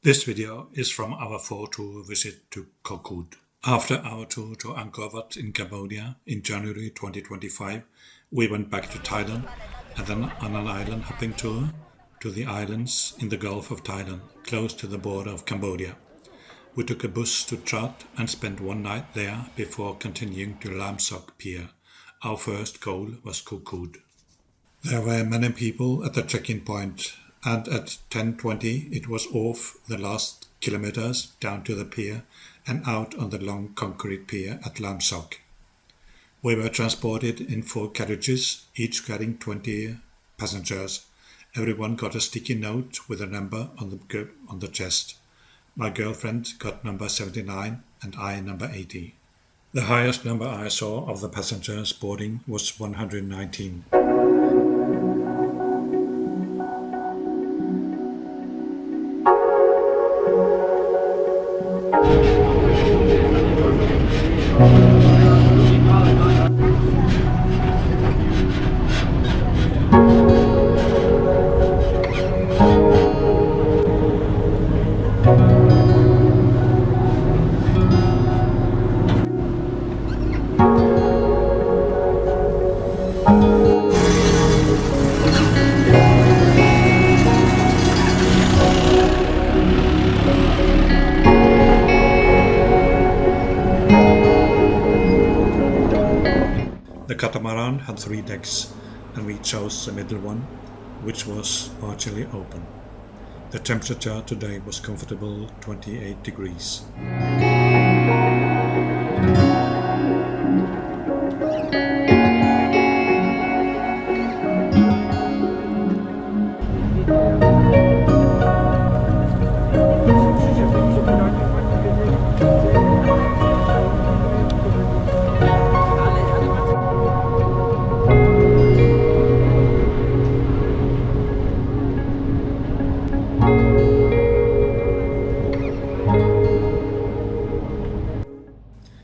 This video is from our tour visit to Koh Kood. After our tour to Angkor Wat in Cambodia in January 2025, we went back to Thailand and then on an island hopping tour to the islands in the Gulf of Thailand, close to the border of Cambodia. We took a bus to Trat and spent one night there before continuing to Laem Sok Pier. Our first goal was Koh Kood. There were many people at the check-in point, and at 10:20 it was off the last kilometers down to the pier and out on the long concrete pier at Laem Sok. We were transported in 4 carriages, each carrying 20 passengers. Everyone got a sticky note with a number on the chest. My girlfriend got number 79 and I number 80. The highest number I saw of the passengers boarding was 119. The catamaran had 3 decks, and we chose the middle one, which was partially open. The temperature today was comfortable 28 degrees.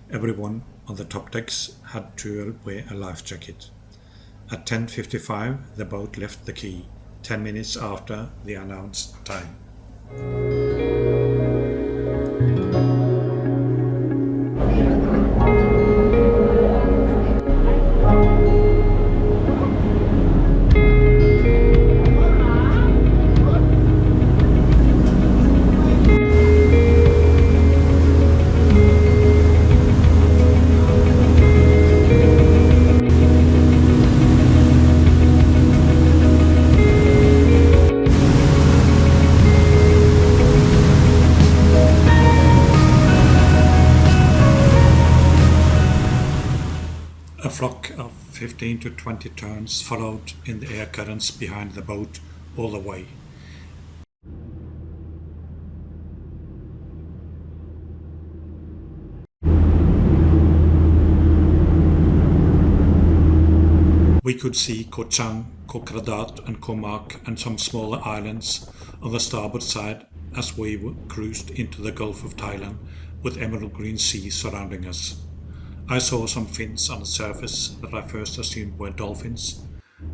Everyone on the top decks had to wear a life jacket. At 10:55 the boat left the quay, 10 minutes after the announced time. A flock of 15 to 20 terns followed in the air currents behind the boat all the way. We could see Koh Chang, Koh Kradat and Koh Mak and some smaller islands on the starboard side as we cruised into the Gulf of Thailand with emerald green sea surrounding us. I saw some fins on the surface that I first assumed were dolphins,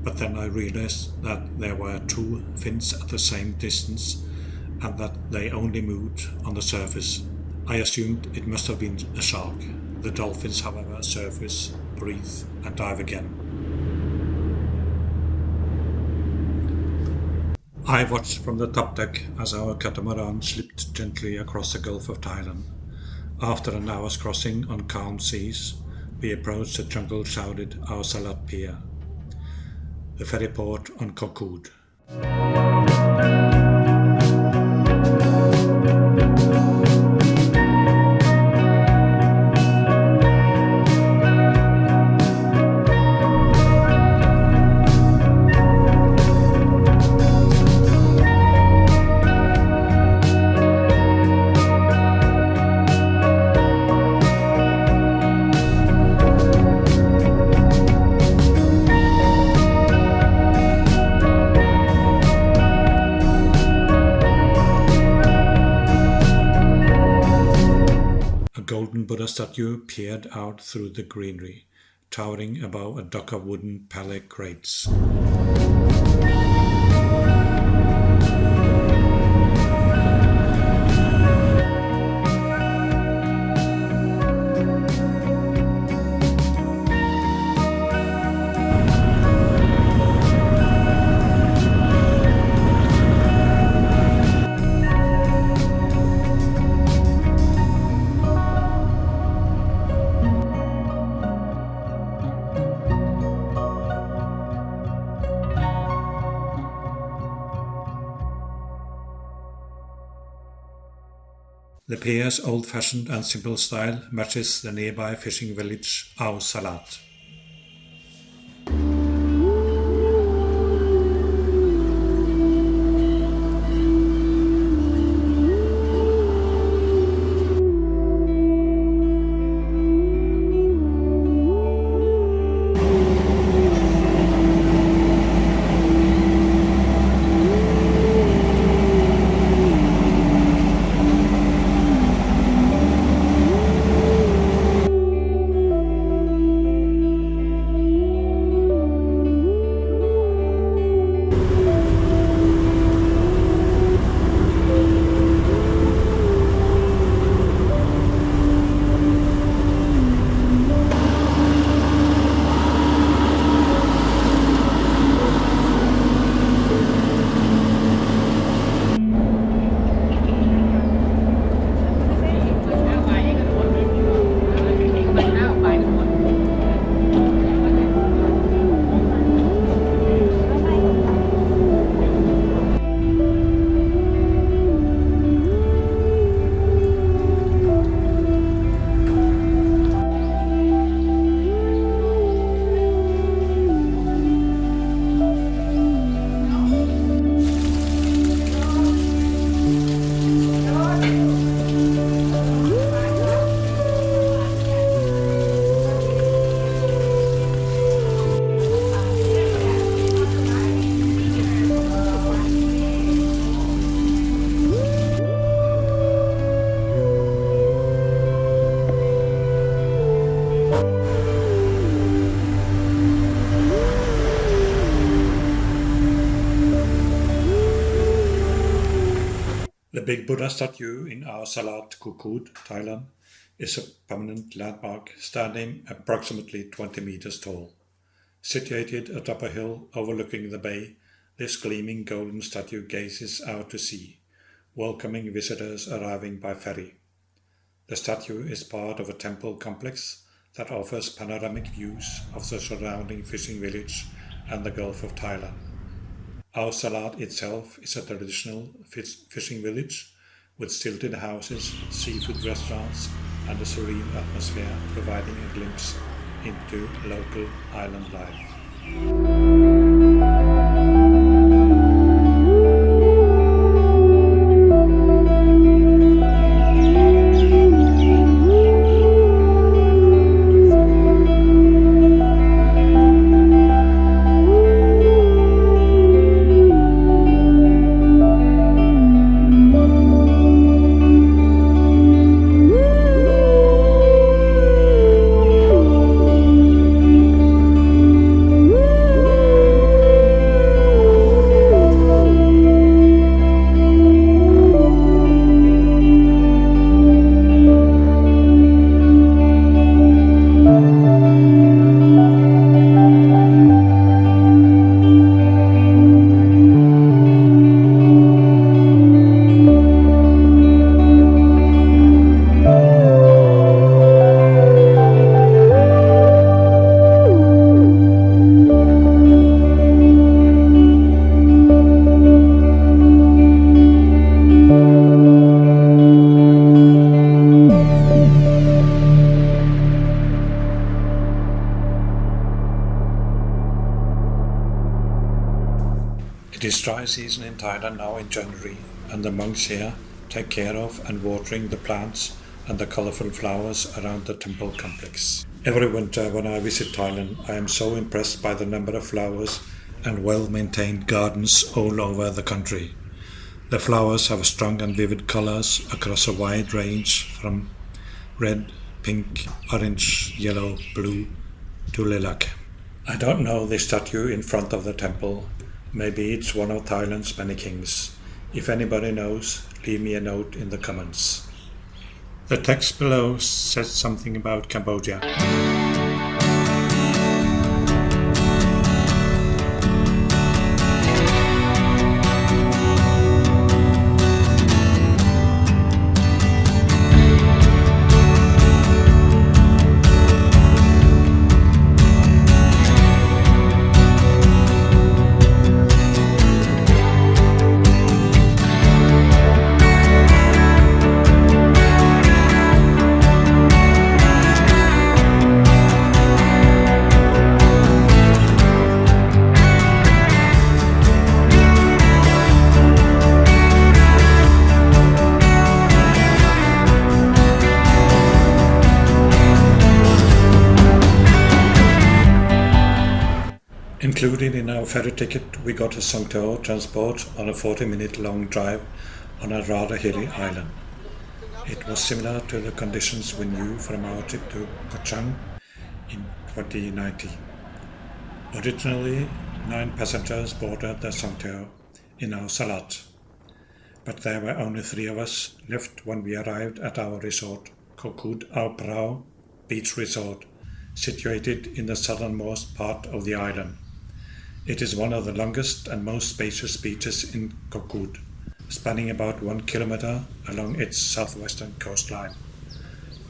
but then I realized that there were 2 fins at the same distance and that they only moved on the surface. I assumed it must have been a shark. The dolphins, however, surface, breathe and dive again. I watched from the top deck as our catamaran slipped gently across the Gulf of Thailand. After an hour's crossing on calm seas, we approached the jungle-shrouded Ao Salat Pier, the ferry port on Koh Kood. Golden Buddha statue peered out through the greenery, towering above a dock of wooden pallet crates. The pier's old-fashioned and simple style matches the nearby fishing village Ao Salat. The big Buddha statue in our Salat, Koh Kood, Thailand, is a permanent landmark standing approximately 20 meters tall. Situated atop a hill overlooking the bay, this gleaming golden statue gazes out to sea, welcoming visitors arriving by ferry. The statue is part of a temple complex that offers panoramic views of the surrounding fishing village and the Gulf of Thailand. Ao Salat itself is a traditional fishing village with stilted houses, seafood restaurants, and a serene atmosphere providing a glimpse into local island life. It is dry season in Thailand now in January, and the monks here take care of and watering the plants and the colorful flowers around the temple complex. Every winter when I visit Thailand, I am so impressed by the number of flowers and well-maintained gardens all over the country. The flowers have strong and vivid colors across a wide range from red, pink, orange, yellow, blue to lilac. I don't know the statue in front of the temple. Maybe it's one of Thailand's many kings. If anybody knows, leave me a note in the comments. The text below says something about Cambodia. Included in our ferry ticket, we got a Songteo transport on a 40-minute long drive on a rather hilly island. It was similar to the conditions we knew from our trip to Koh Chang in 2019. Originally, 9 passengers boarded the Songteo in our Salat, but there were only 3 of us left when we arrived at our resort, Koh Kood Ao Phrao Beach Resort, situated in the southernmost part of the island. It is one of the longest and most spacious beaches in Koh Kood, spanning about 1 kilometer along its southwestern coastline.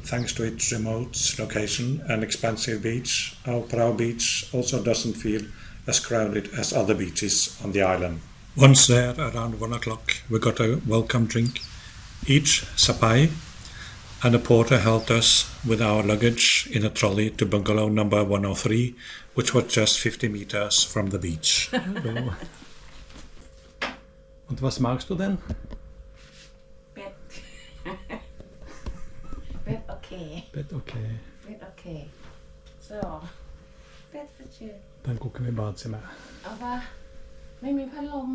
Thanks to its remote location and expansive beach, Ao Phrao Beach also doesn't feel as crowded as other beaches on the island. Once there, around 1 o'clock, we got a welcome drink, each sapai, and a porter helped us with our luggage in a trolley to bungalow number 103, which was just 50 meters from the beach. Und was magst du denn? Bett. Bett okay. Bett okay. Bett okay. So. Bett för chill. Dann gucken wir Badzimmer. Aber ไม่มีพัดลม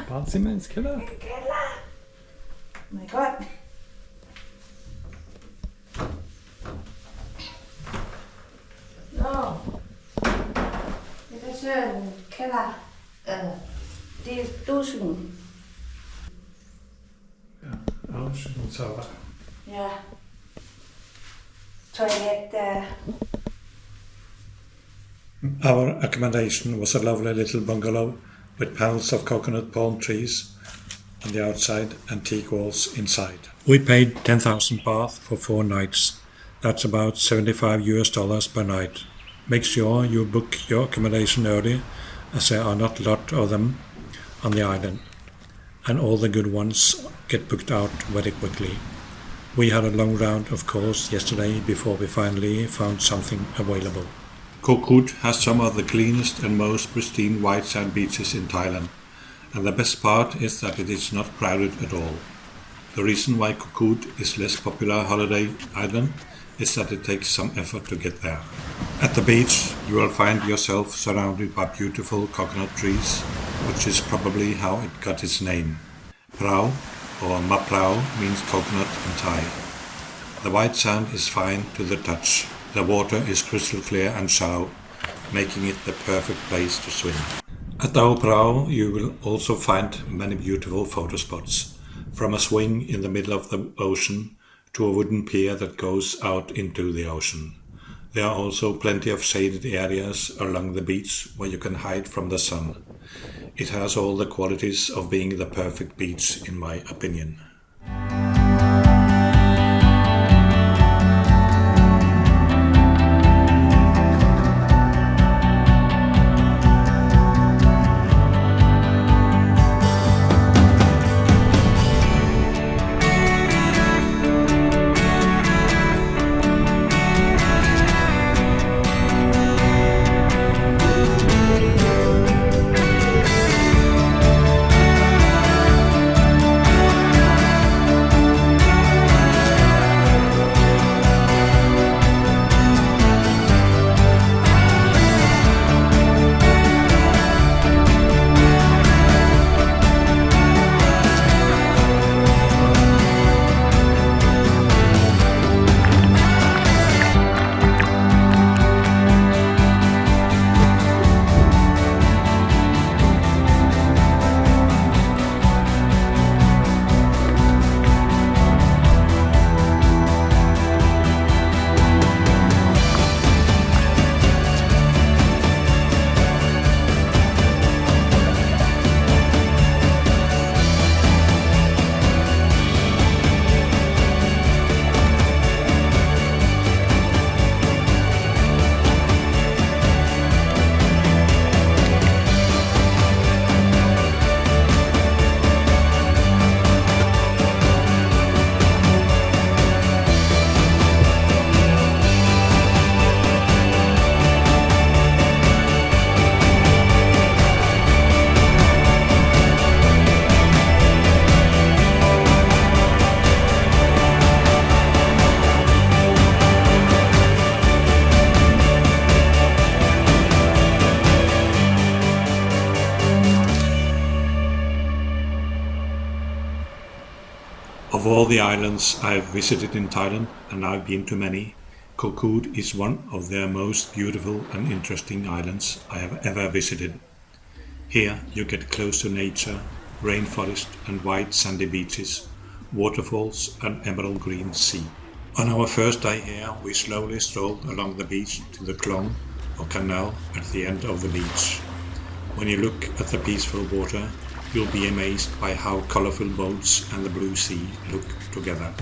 Badzimmer ins Keller? Keller. My God. No. Bitte schön. Keller. Die Duschen. Ja, Duschen und sauber. Ja. Toilet. Our accommodation was a lovely little bungalow with panels of coconut palm trees on the outside and teak walls inside. We paid 10,000 baht for 4 nights. That's about $75 per night. Make sure you book your accommodation early, as there are not a lot of them on the island, and all the good ones get booked out very quickly. We had a long round of calls yesterday before we finally found something available. Koh Kood has some of the cleanest and most pristine white sand beaches in Thailand, and the best part is that it is not crowded at all. The reason why Koh Kood is less popular holiday island is that it takes some effort to get there. At the beach, you will find yourself surrounded by beautiful coconut trees, which is probably how it got its name. Phrao or Ma Phrao means coconut in Thai. The white sand is fine to the touch. The water is crystal clear and shallow, making it the perfect place to swim. At Ao Phrao, you will also find many beautiful photo spots, from a swing in the middle of the ocean to a wooden pier that goes out into the ocean. There are also plenty of shaded areas along the beach where you can hide from the sun. It has all the qualities of being the perfect beach, in my opinion. Of all the islands I have visited in Thailand, and I've been to many, Koh Kood is one of their most beautiful and interesting islands I have ever visited. Here you get close to nature, rainforest and white sandy beaches, waterfalls and emerald green sea. On our first day here, we slowly strolled along the beach to the klong or canal at the end of the beach. When you look at the peaceful water, you'll be amazed by how colorful boats and the blue sea look together.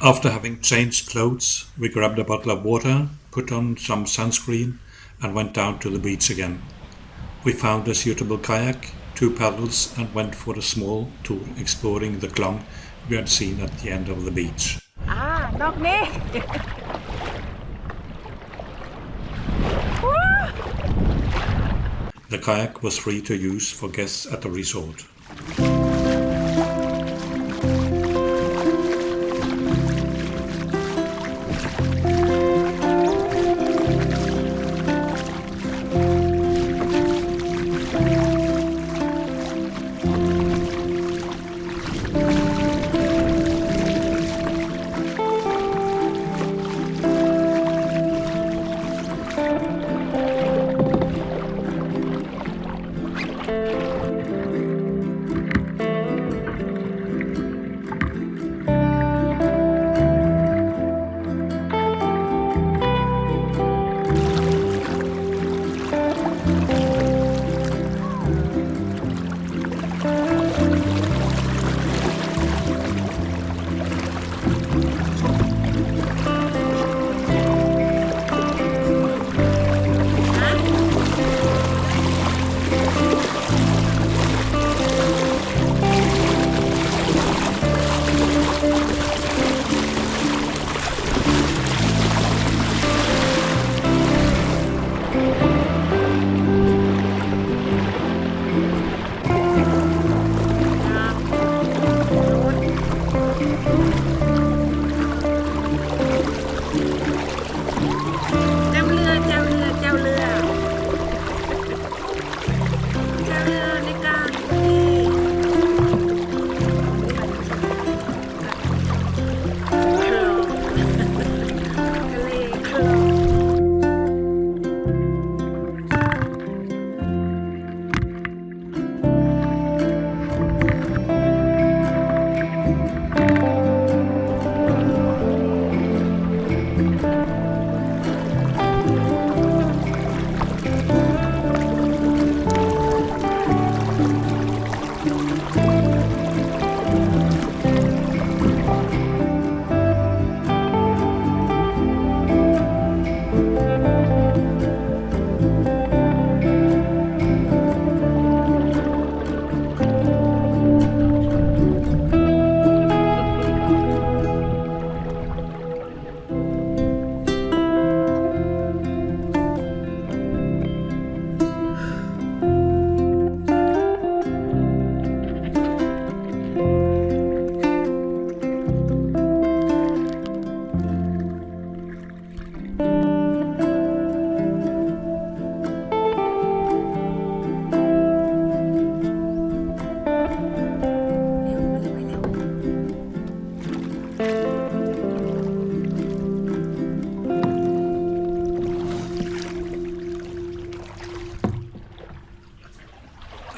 After having changed clothes, we grabbed a bottle of water, put on some sunscreen and went down to the beach again. We found a suitable kayak, 2 paddles and went for a small tour exploring the klong we had seen at the end of the beach. นอกนี้ The kayak was free to use for guests at the resort.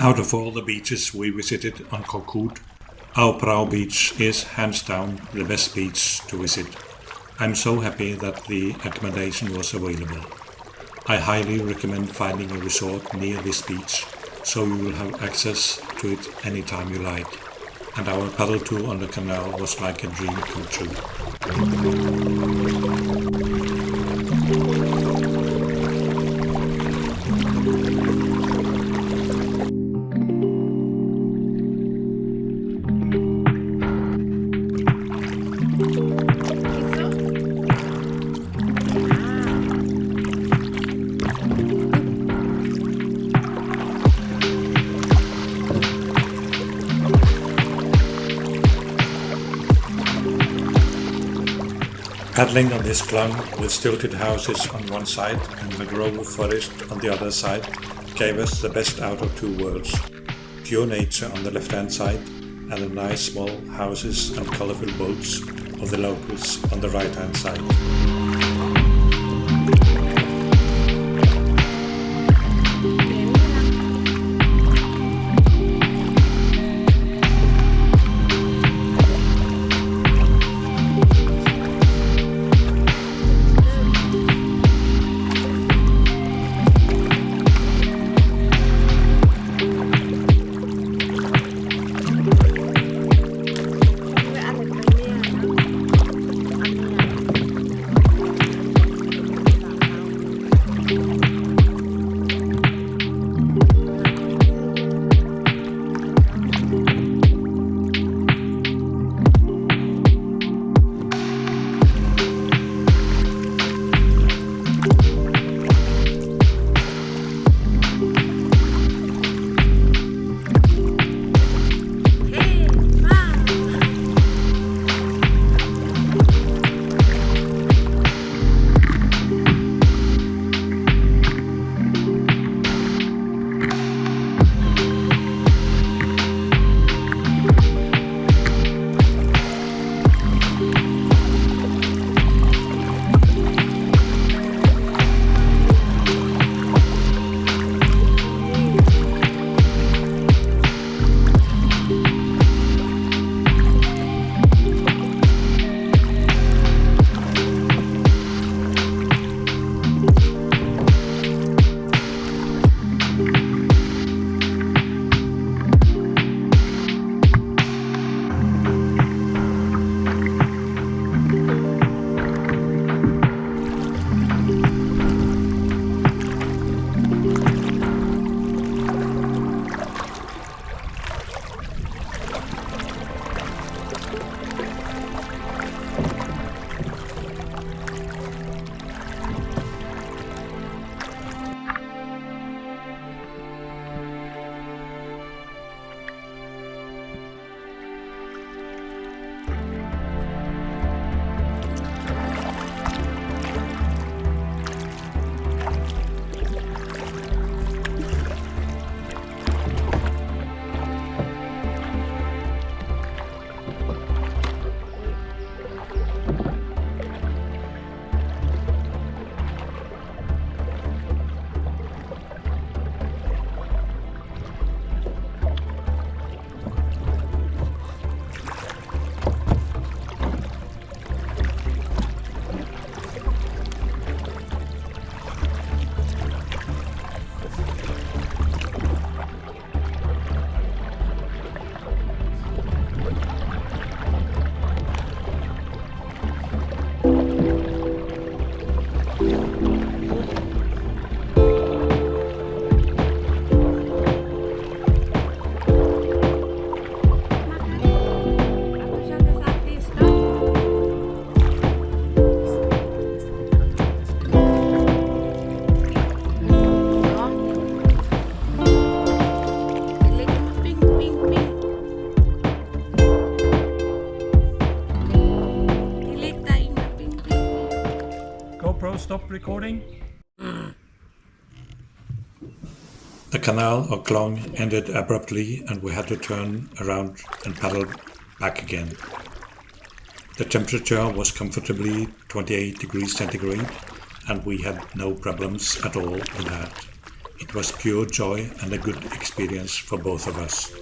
Out of all the beaches we visited on Koh Kood, Ao Phrao beach is hands down the best beach to visit. I'm so happy that the accommodation was available. I highly recommend finding a resort near this beach, so you will have access to it anytime you like. And our paddle tour on the canal was like a dream come true. Paddling on this klong with stilted houses on one side and mangrove forest on the other side gave us the best out of two worlds. Pure nature on the left-hand side and the nice small houses and colorful boats of the locals on the right-hand side. Stop recording. The canal or klong ended abruptly and we had to turn around and paddle back again. The temperature was comfortably 28 degrees centigrade and we had no problems at all with that. It was pure joy and a good experience for both of us.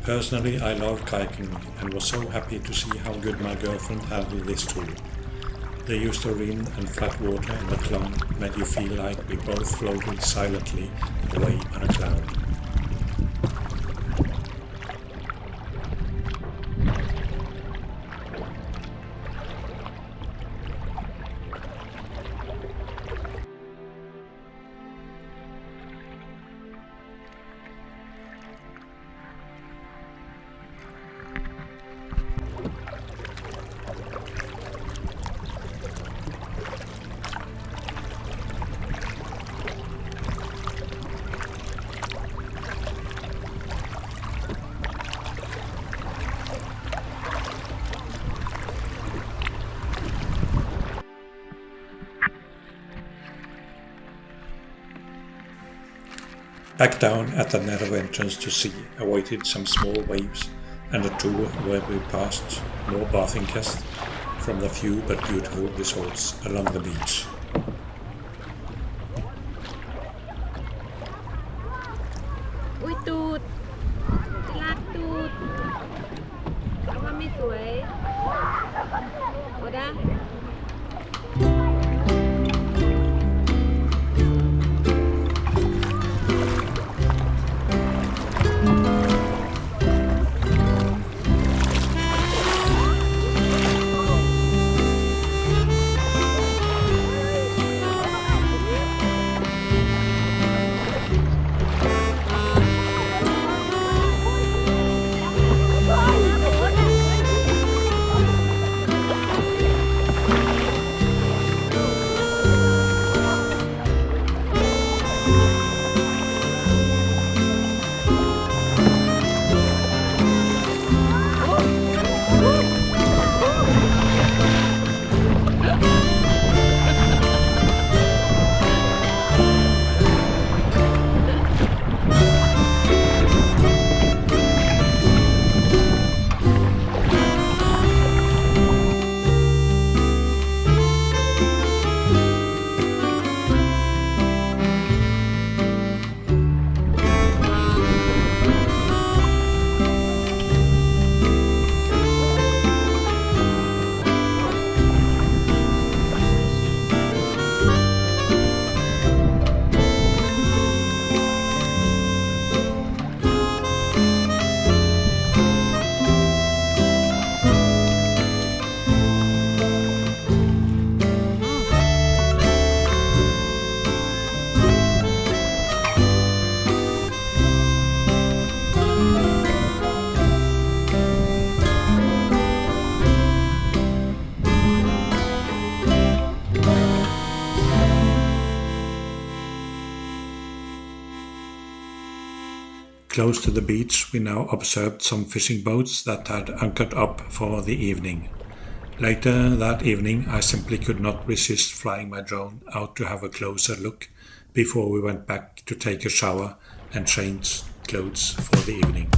Personally, I love kayaking and was so happy to see how good my girlfriend handled this tool. The Eusterine and flat water in the klong made you feel like we both floated silently away on a cloud. Back down at the narrow entrance to sea awaited some small waves and a tour where we passed more bathing guests from the few but beautiful resorts along the beach. Tut ที่รักตูดเอาว่าไม่สวยโอดา Close to the beach, we now observed some fishing boats that had anchored up for the evening. Later that evening, I simply could not resist flying my drone out to have a closer look before we went back to take a shower and change clothes for the evening.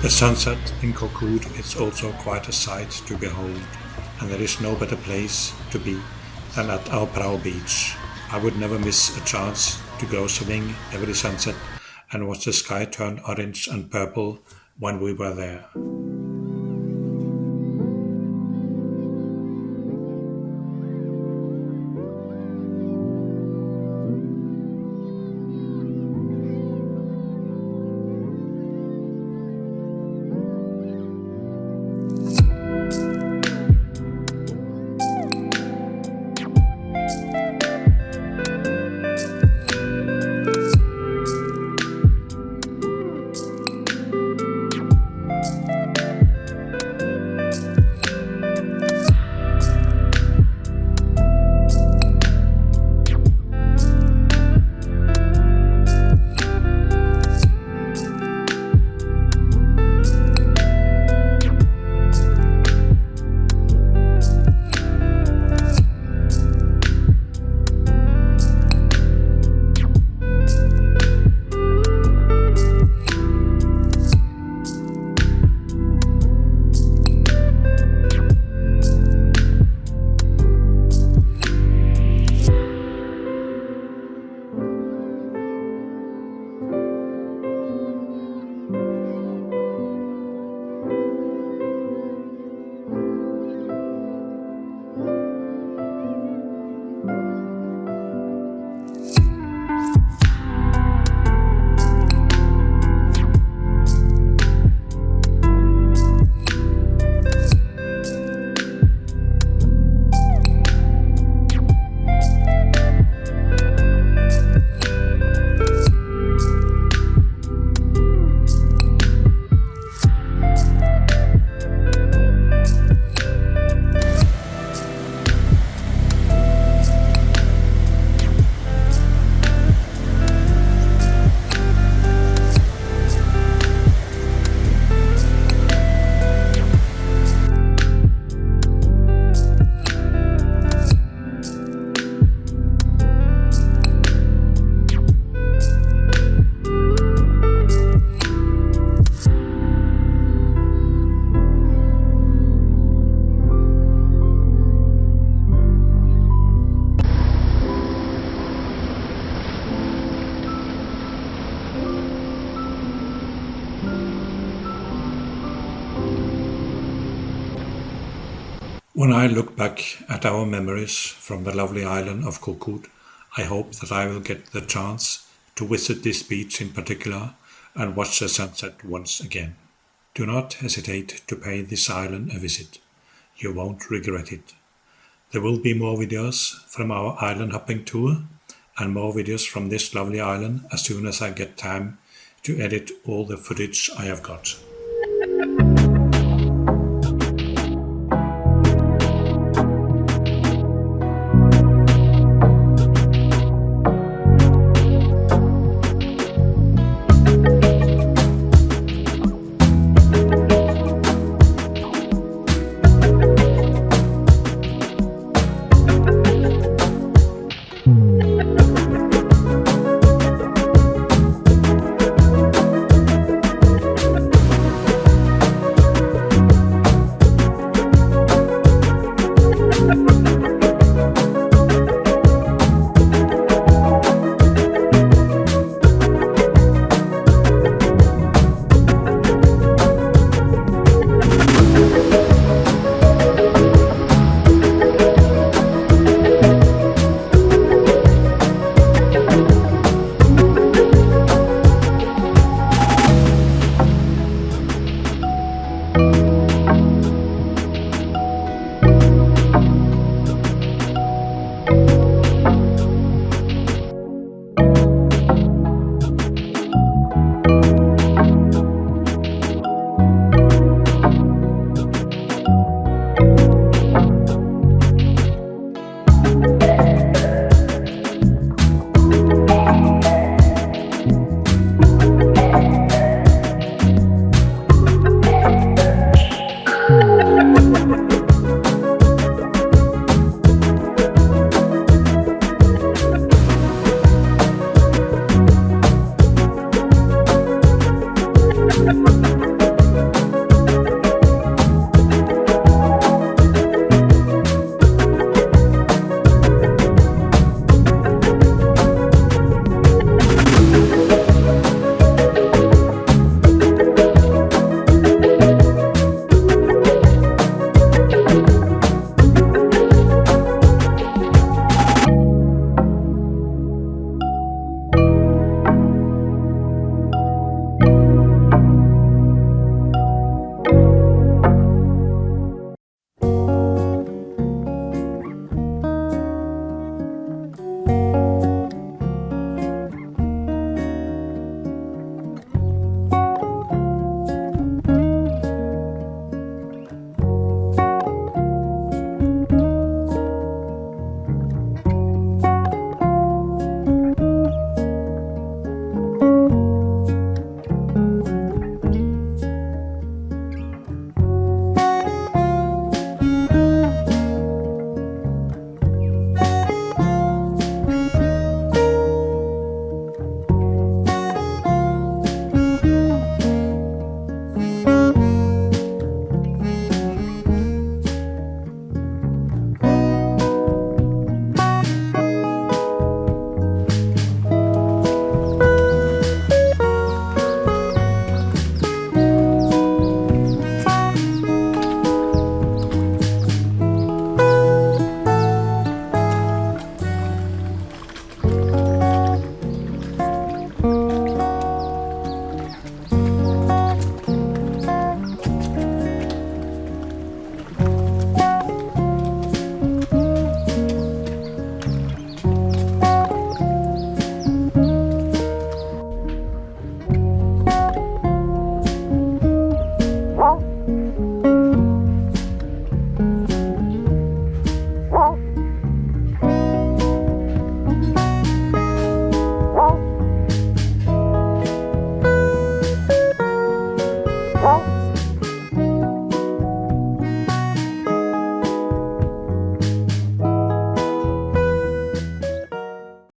The sunset in Koh Kood is also quite a sight to behold, and there is no better place to be than at Ao Phrao beach. I would never miss a chance to go swimming every sunset and watch the sky turn orange and purple when we were there. When I look back at our memories from the lovely island of Koh Kood, I hope that I will get the chance to visit this beach in particular and watch the sunset once again. Do not hesitate to pay this island a visit. You won't regret it. There will be more videos from our island hopping tour and more videos from this lovely island as soon as I get time to edit all the footage I have got.